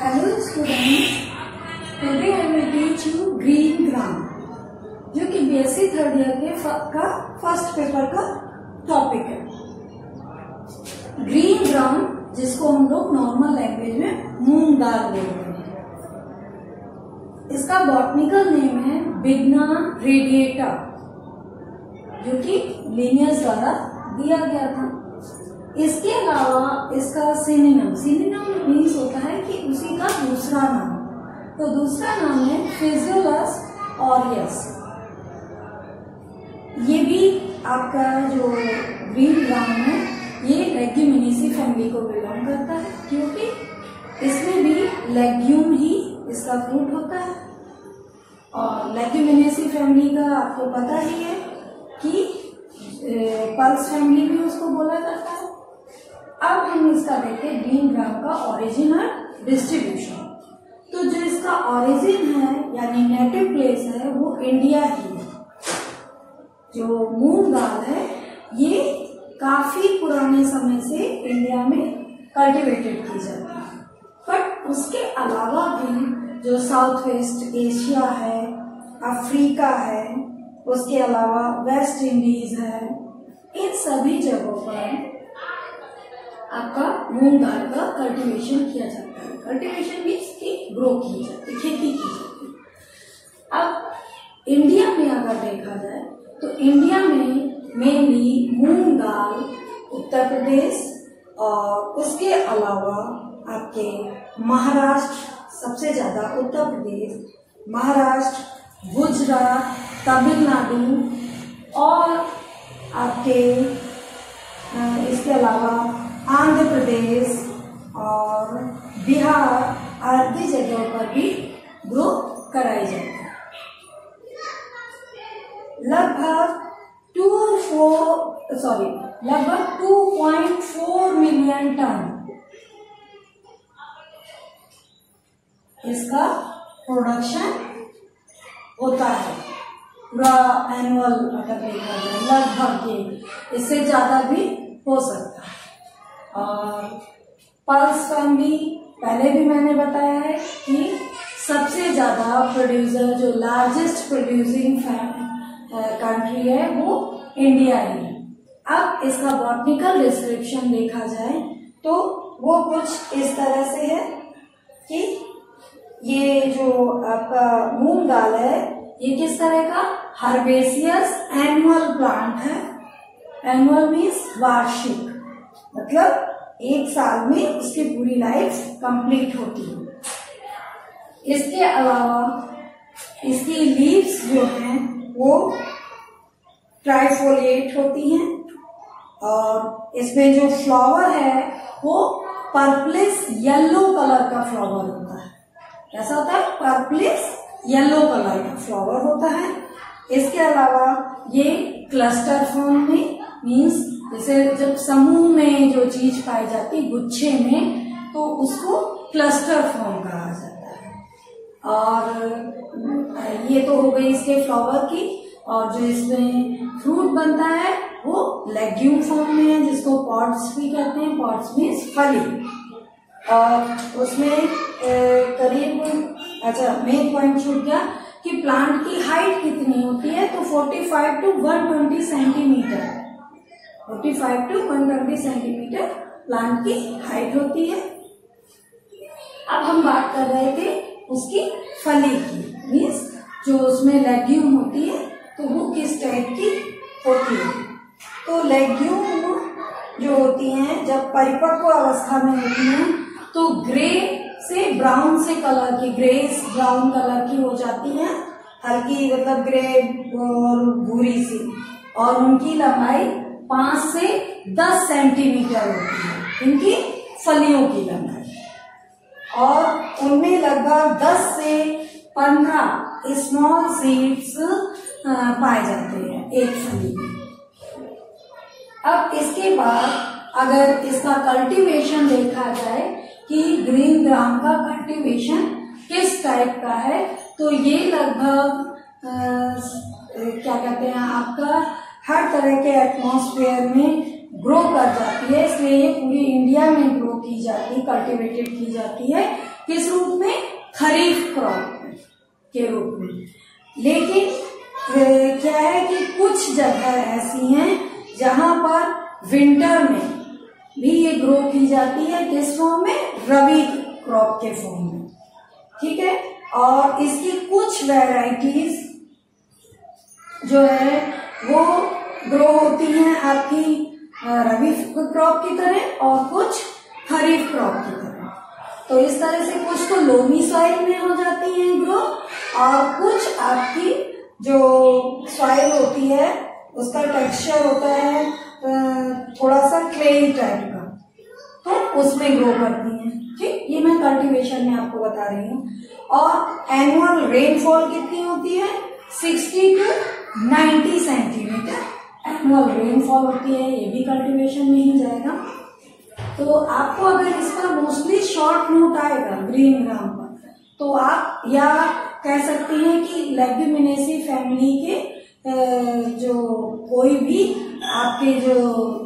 Hello students, today I will teach you green gram, जो कि BSc third year के का फर्स्ट पेपर का टॉपिक है। ग्रीन ग्राम जिसको हम लोग नॉर्मल लैंग्वेज में मूंग दाल बोलते हैं, इसका बॉटनिकल नेम है बिगना रेडिएटा, जो कि लिनियस द्वारा दिया गया था। इसके अलावा इसका सिनोनिम मीन्स होता है कि उसी का दूसरा नाम, तो दूसरा नाम है फिजियोलस ऑरियस। ये भी आपका जो ग्रीन ग्राम है ये लेग्यूमिनेसी फैमिली को बिलोंग करता है, क्योंकि इसमें भी लेग्यूम ही इसका फ्रूट होता है। और लेग्यूमिनेसी फैमिली का आपको पता ही है कि पल्स फैमिली भी उसको बोला जाता है। अब हम इसका देखते हैं ग्रीन ग्राम का ओरिजिन और डिस्ट्रीब्यूशन। तो जो इसका ओरिजिन है यानी नेटिव प्लेस है वो इंडिया ही है। जो मूंग दाल है ये काफी पुराने समय से इंडिया में कल्टीवेटेड की जाती है, बट उसके अलावा भी जो साउथ वेस्ट एशिया है, अफ्रीका है, उसके अलावा वेस्ट इंडीज है, इन सभी जगहों पर आपका मूंग दाल का कल्टीवेशन किया जाता है। कल्टीवेशन मीन्स की ग्रो की जाती है, खेती की जाती है। अब इंडिया में अगर देखा जाए तो इंडिया में मेनली मूंग दाल उत्तर प्रदेश और उसके अलावा आपके महाराष्ट्र, सबसे ज्यादा उत्तर प्रदेश, महाराष्ट्र, गुजरात, तमिलनाडु और आपके इसके अलावा आंध्र प्रदेश और बिहार आदि जगहों पर भी ग्रो कराई जाती है। लगभग 2.4 मिलियन टन इसका प्रोडक्शन होता है पूरा एनुअल अगर देखा जाए, लगभग ये इससे ज्यादा भी हो सकता है। और पल्स फैमिली पहले भी मैंने बताया है कि सबसे ज्यादा प्रोड्यूसर, जो लार्जेस्ट प्रोड्यूसिंग कंट्री है वो इंडिया ही है। अब इसका बॉटनिकल डिस्क्रिप्शन देखा जाए तो वो कुछ इस तरह से है कि ये जो आपका मूंग दाल है ये किस तरह का हर्बेसियस एनुअल प्लांट है। एनुअल मीन्स वार्षिक, मतलब एक साल में उसकी पूरी लाइफ कंप्लीट होती है। इसके अलावा इसकी लीव्स जो हैं वो ट्राइफोलिएट होती हैं और इसमें जो फ्लावर है वो पर्पलिश येलो कलर का फ्लावर होता है। कैसा होता है? पर्पलिश येलो कलर का फ्लावर होता है। इसके अलावा ये क्लस्टर फॉर्म में, मीन्स जैसे जब समूह में जो चीज पाई जाती गुच्छे में, तो उसको क्लस्टर फॉर्म कहा जाता है। और ये तो हो गई इसके फ्लावर की। और जो इसमें फ्रूट बनता है वो लेग्यूम फॉर्म में है, जिसको पॉड्स भी कहते हैं। पॉड्स मीन्स फली। और उसमें करीब मेन पॉइंट छूट गया कि प्लांट की हाइट कितनी होती है, तो 45 to 120 centimetre, 45 to 120 centimetre plant की हाइट होती है। अब हम बात कर रहे थे उसकी फली की, मीन्स जो उसमें लेग्यूम होती है तो वो किस टाइप की होती है। तो लेग्यूम जो होती हैं जब परिपक्व अवस्था में होती हैं तो ग्रे से ब्राउन से कलर की, ग्रेस ब्राउन कलर की हो जाती हैं, हल्की मतलब ग्रे और भूरी सी, और उनकी लंबाई 5 से 10 सेंटीमीटर होती है, इनकी फलियों की लंबाई। और उनमें लगभग 10 से 15 स्मॉल सीड्स पाए जाते हैं एक फली में। अब इसके बाद अगर इसका कल्टीवेशन देखा जाए कि ग्रीन ग्राम का कल्टीवेशन किस टाइप का है, तो ये लगभग क्या कहते हैं आपका हर तरह के एटमॉस्फेयर में ग्रो कर जाती है, इसलिए ये पूरी इंडिया में ग्रो की जाती है, कल्टीवेटेड की जाती है। किस रूप में? खरीफ क्रॉप के रूप में। लेकिन क्या है कि कुछ जगह ऐसी हैं जहां पर विंटर में भी ये ग्रो की जाती है, किस फॉर्म में? रबी क्रॉप के फॉर्म में। ठीक है, और इसकी कुछ वैरायटीज जो है वो ग्रो होती हैं आपकी रबी क्रॉप की तरह और कुछ खरीफ क्रॉप की तरह। तो इस तरह से कुछ तो लोमी सॉइल में हो जाती हैं ग्रो, और कुछ आपकी जो सॉइल होती है उसका टेक्सचर होता है थोड़ा सा क्लेई टाइप का, तो उसमें ग्रो करती हैं। ठीक, ये मैं कल्टीवेशन में आपको बता रही हूँ। और एनुअल रेनफॉल कितनी होती है? 60 to 90 सेंटीमीटर एनुअल रेनफॉल होती है। ये भी कल्टीवेशन में ही जाएगा। तो आपको अगर इसका मोस्टली शॉर्ट नोट आएगा ग्रीन ग्राम पर, तो आप या कह सकते हैं कि लेग्यूमिनेसी फैमिली के जो कोई भी आपके जो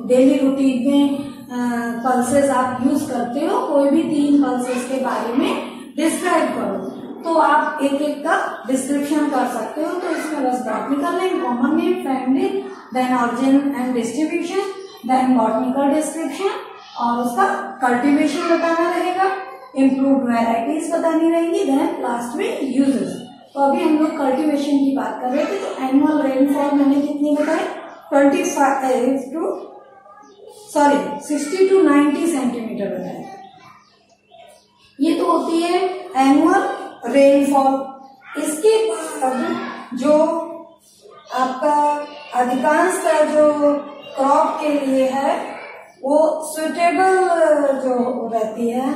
डेली रूटीन में पल्सेस आप यूज करते हो, कोई भी 3 पल्सेस के बारे में डिस्क्राइब करो, तो आप एक एक का डिस्क्रिप्शन कर सकते हो। तो इसमें बस botanical name, common name, family, then origin and distribution, then botanical description, और उसका कल्टीवेशन बताना रहेगा, इम्प्रूव्ड वैरायटीज बतानी रहेंगी, देन लास्ट में यूजेस। तो अभी हम लोग कल्टीवेशन की बात कर रहे थे। तो एनुअल रेनफॉल मैंने कितनी बताई? 60 to 90 सेंटीमीटर बताया। ये तो होती है एनुअल रेनफॉल। इसके बाद जो आपका अधिकांश का जो क्रॉप के लिए है वो सुटेबल जो रहती है,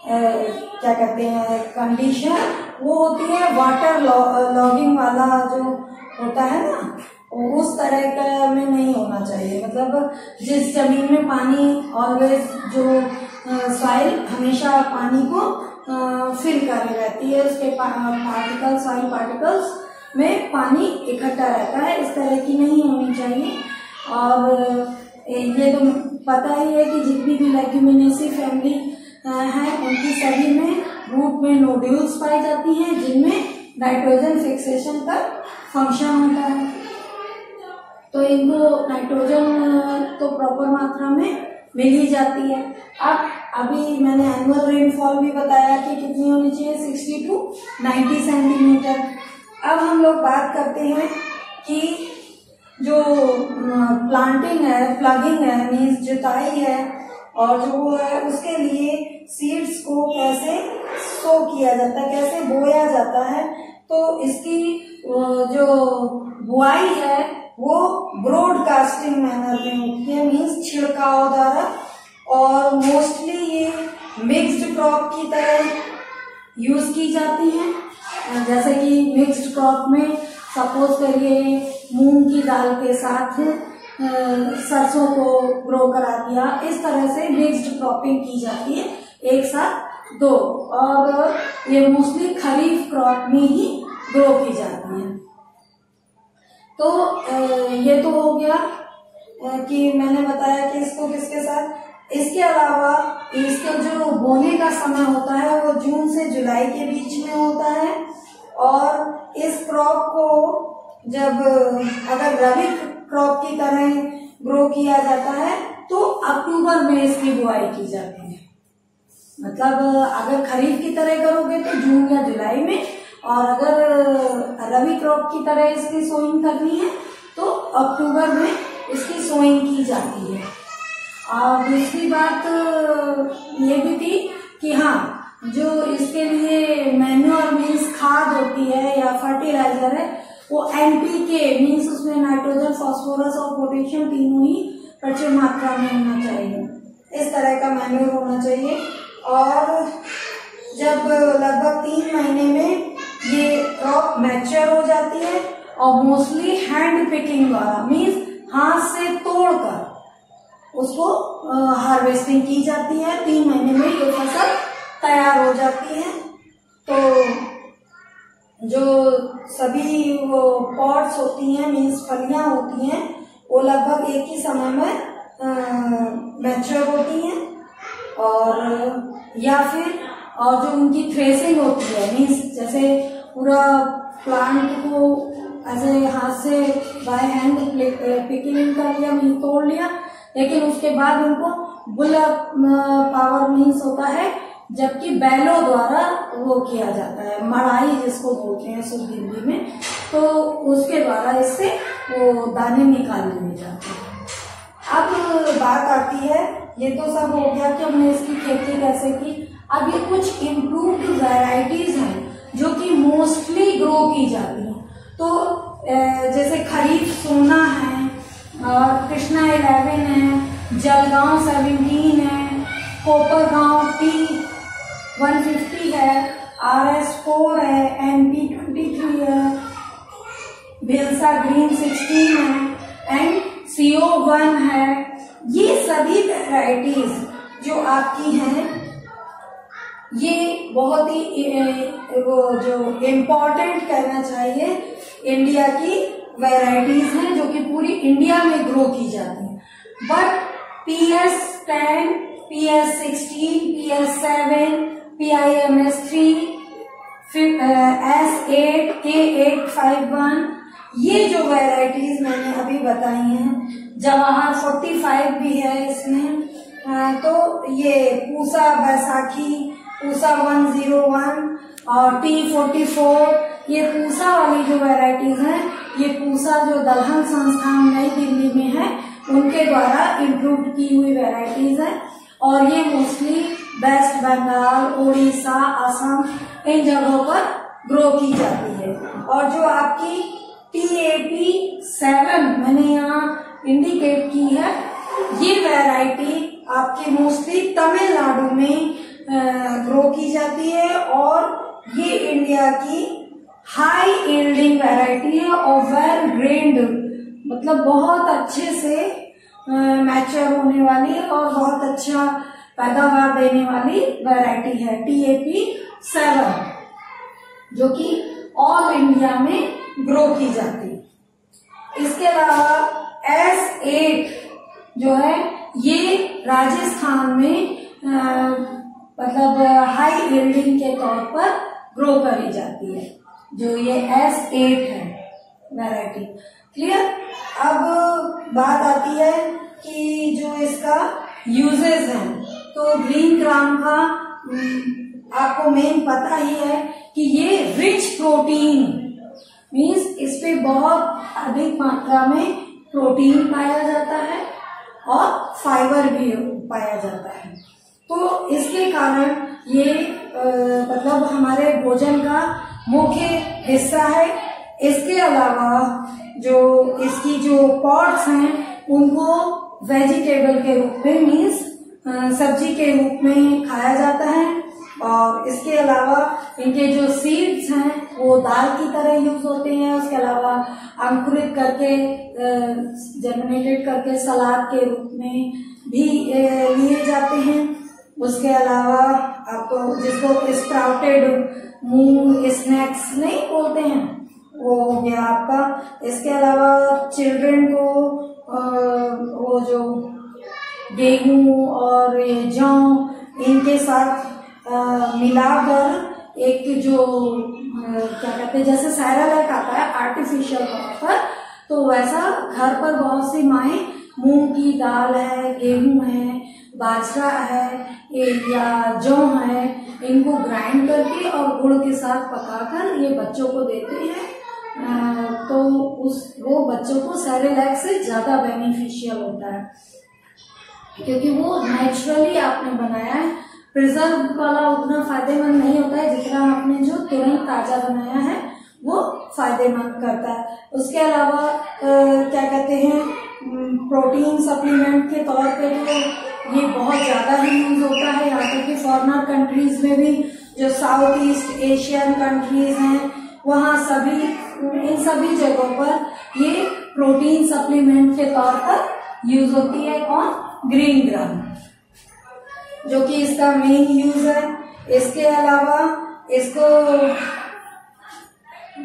क्या कहते हैं कंडीशन, वो होती है वाटर लॉगिंग वाला जो होता है ना, उस तरह का में नहीं होना चाहिए। मतलब जिस जमीन में पानी ऑलवेज जो सॉइल हमेशा पानी को फिल कर रहती है, उसके पार्टिकल्स, सॉइल पार्टिकल्स में पानी इकट्ठा रहता है, इस तरह की नहीं होनी चाहिए। और ये तो पता ही है कि जितनी भी लेग्यूमिनेसी फैमिली है उनकी सभी में रूट में नोड्यूल्स पाई जाती हैं, जिनमें नाइट्रोजन फिक्सेशन का फंक्शन होता है। तो इनको नाइट्रोजन तो प्रॉपर मात्रा में मिल ही जाती है। अब अभी मैंने एनुअल रेनफॉल भी बताया कि कितनी होनी चाहिए, 60 to 90 सेंटीमीटर। अब हम लोग बात करते हैं कि जो प्लांटिंग है, प्लगिंग है, मीन्स जुताई है, और जो वो है उसके लिए सीड्स को कैसे सो किया जाता है, कैसे बोया जाता है। तो इसकी जो बुआई है वो ब्रॉडकास्टिंग मैनर में होती है, मीन्स छिड़काव द्वारा, और मोस्टली ये मिक्स्ड क्रॉप की तरह यूज की जाती है। जैसे कि मिक्स्ड क्रॉप में सपोज करिए मूंग की दाल के साथ सरसों को ग्रो करा दिया, इस तरह से मिक्स्ड क्रॉपिंग की जाती है एक साथ 2, और ये मोस्टली खरीफ क्रॉप में ही ग्रो की जाती है। तो ये तो हो गया कि मैंने बताया कि इसको किसके साथ। इसके अलावा इसका जो बोने का समय होता है वो जून से जुलाई के बीच में होता है, और इस क्रॉप को जब अगर रबी क्रॉप की तरह ग्रो किया जाता है तो अक्टूबर में इसकी बुआई की जाती है। मतलब अगर खरीफ की तरह करोगे तो जून या जुलाई में, और अगर रबी क्रॉप की तरह इसकी सोइंग करनी है तो अक्टूबर में इसकी सोइंग की जाती है। और दूसरी बात ये भी थी कि हाँ, जो इसके लिए मैन्योर मीन्स खाद होती है या फर्टिलाइजर है वो NPK मीन्स उसमें नाइट्रोजन, फास्फोरस और पोटेशियम तीनों ही प्रचुर मात्रा में होना चाहिए। इस तरह का मैन्योर होना चाहिए। और जब लगभग 3 महीने में ये क्रॉप मैच्योर हो जाती है, और मोस्टली हैंड पिकिंग द्वारा मीन्स हाथ से तोड़कर उसको हार्वेस्टिंग की जाती है। 3 महीने में ये फसल तैयार हो जाती है। तो जो सभी वो पॉट्स होती हैं मीन्स फलियां होती हैं वो लगभग एक ही समय में मैच्योर होती हैं, और या फिर और जो उनकी थ्रेसिंग होती है, मीन्स जैसे पूरा प्लांट को ऐसे हाथ से बाय हैंड पिकिंग कर लिया, मीन्स तोड़ लिया, लेकिन उसके बाद उनको बुल पावर मीन्स होता है, जबकि बैलों द्वारा वो किया जाता है, मड़ाई जिसको बोलते हैं शुद्ध हिंदी में, तो उसके द्वारा इससे वो दाने निकाल लिए जाते हैं। अब बात आती है, ये तो सब हो गया कि हमने इसकी खेती कैसे की। अब ये कुछ इम्प्रूव्ड वैरायटीज हैं जो कि मोस्टली ग्रो की जाती हैं। तो जैसे खरीफ सोना है, और कृष्णा 11 है, जलगांव 17 है, कोपरगांव P150 है, RS4 है, MP 23 है, भिलसा ग्रीन 16 है एंड CO1 है। ये सभी वैरायटीज जो आपकी हैं, ये बहुत ही वो जो इम्पोर्टेंट कहना चाहिए इंडिया की वैरायटीज हैं, जो कि पूरी इंडिया में ग्रो की जाती हैं। But PS10, PS16, PS7, PIMS3, S8, K851, ये जो वैरायटीज मैंने अभी बताई हैं, जवाहर 45 भी है इसमें, तो ये पूसा बैसाखी, पूसा 101 और T44, ये पूसा वाली जो वैरायटीज हैं, ये पूसा जो दलहन संस्थान नई दिल्ली में है उनके द्वारा इम्प्रूव की हुई वैरायटीज है, और ये मोस्टली वेस्ट बंगाल, उड़ीसा, असम इन जगहों पर ग्रो की जाती है। और जो आपकी TAP7 मैंने यहाँ इंडिकेट की है, ये वैरायटी आपकी मोस्टली तमिलनाडु में ग्रो की जाती है, और ये इंडिया की हाई यील्डिंग वैरायटी है और वेल ग्रेन्ड, मतलब बहुत अच्छे से मैच्योर होने वाली और बहुत अच्छा पैदावार देने वाली वैरायटी है TAP7, जो कि ऑल इंडिया में ग्रो की जाती है। इसके अलावा S8 जो है, ये राजस्थान में मतलब हाई यील्डिंग के तौर पर ग्रो करी जाती है, जो ये S8 है वैरायटी। क्लियर? अब बात आती है कि जो इसका यूजेस है, तो ग्रीन ग्राम का आपको मेन पता ही है कि ये रिच प्रोटीन मीन्स इस पे बहुत अधिक मात्रा में प्रोटीन पाया जाता है और फाइबर भी पाया जाता है। तो इसके कारण ये मतलब हमारे भोजन का मुख्य हिस्सा है। इसके अलावा जो इसकी जो पॉड्स हैं उनको वेजिटेबल के रूप में मीन्स सब्जी के रूप में खाया जाता है, और इसके अलावा इनके जो सीड्स हैं वो दाल की तरह यूज होते हैं। उसके अलावा अंकुरित करके जर्मिनेटेड करके सलाद के रूप में भी लिए जाते हैं। उसके अलावा आपको जिसको स्प्राउटेड मूंग स्नैक्स नहीं बोलते हैं वो हो गया आपका। इसके अलावा चिल्ड्रन को वो जो गेहूं और जौ इनके साथ मिलाकर एक जो क्या कहते हैं जैसे सैरेलैक आता है आर्टिफिशियल तौर पर, तो वैसा घर पर बहुत सी माएं मूंग की दाल है, गेहूं है, बाजरा है या जौ है, इनको ग्राइंड करके और गुड़ के साथ पकाकर ये बच्चों को देते हैं। तो वो बच्चों को सैरेलैक से ज्यादा बेनिफिशियल होता है, क्योंकि वो नेचुरली आपने बनाया है। प्रिजर्व वाला उतना फायदेमंद नहीं होता है जितना आपने जो तुरंत ताजा बनाया है वो फायदेमंद करता है। उसके अलावा क्या कहते हैं प्रोटीन सप्लीमेंट के तौर पे तो ये बहुत ज्यादा ही यूज होता है। यहाँ तक कि फॉरेनर कंट्रीज में भी जो साउथ ईस्ट एशियन कंट्रीज हैं वहाँ सभी इन सभी जगहों पर ये प्रोटीन सप्लीमेंट के तौर पर यूज होती है। कौन? ग्रीन ग्राम, जो कि इसका मेन यूज है। इसके अलावा इसको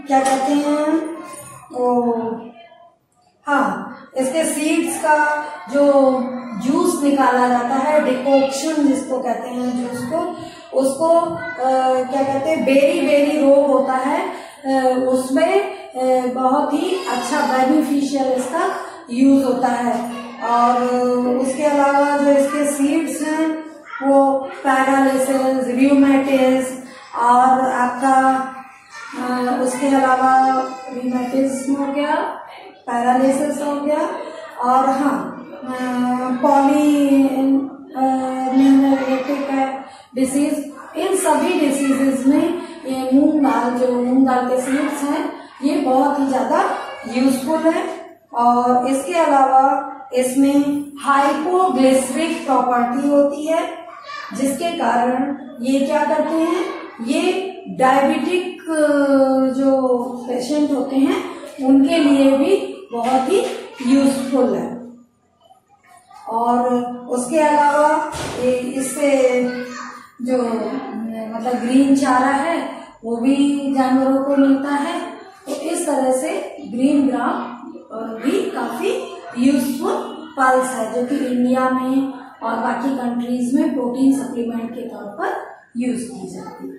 क्या कहते हैं इसके सीड्स का जो जूस निकाला जाता है, डिकॉक्शन जिसको कहते हैं जूस को, उसको क्या कहते हैं, बेरी रोग होता है, उसमें बहुत ही अच्छा बेनिफिशियल इसका यूज होता है। और उसके अलावा जो इसके सीड्स हैं वो पैरालिसिस, रियूमेटिस और आपका उसके अलावा रियूमेटिज्म हो गया, पैरालिसिस हो गया, और हाँ पॉलीन्यूमेटिक डिसीज, इन सभी डिसीजेज में ये मूंग दाल के सीड्स हैं ये बहुत ही ज्यादा यूजफुल है। और इसके अलावा इसमें हाइपोग्लिसरिक प्रॉपर्टी होती है, जिसके कारण ये क्या करते हैं, ये डायबिटिक जो पेशेंट होते हैं उनके लिए भी बहुत ही यूजफुल है। और उसके अलावा इससे जो मतलब ग्रीन चारा है वो भी जानवरों को मिलता है। तो इस तरह से ग्रीन ग्राम भी काफी यूजफुल पल्स है, जो कि इंडिया में और बाकी कंट्रीज में प्रोटीन सप्लीमेंट के तौर पर यूज की जाती है।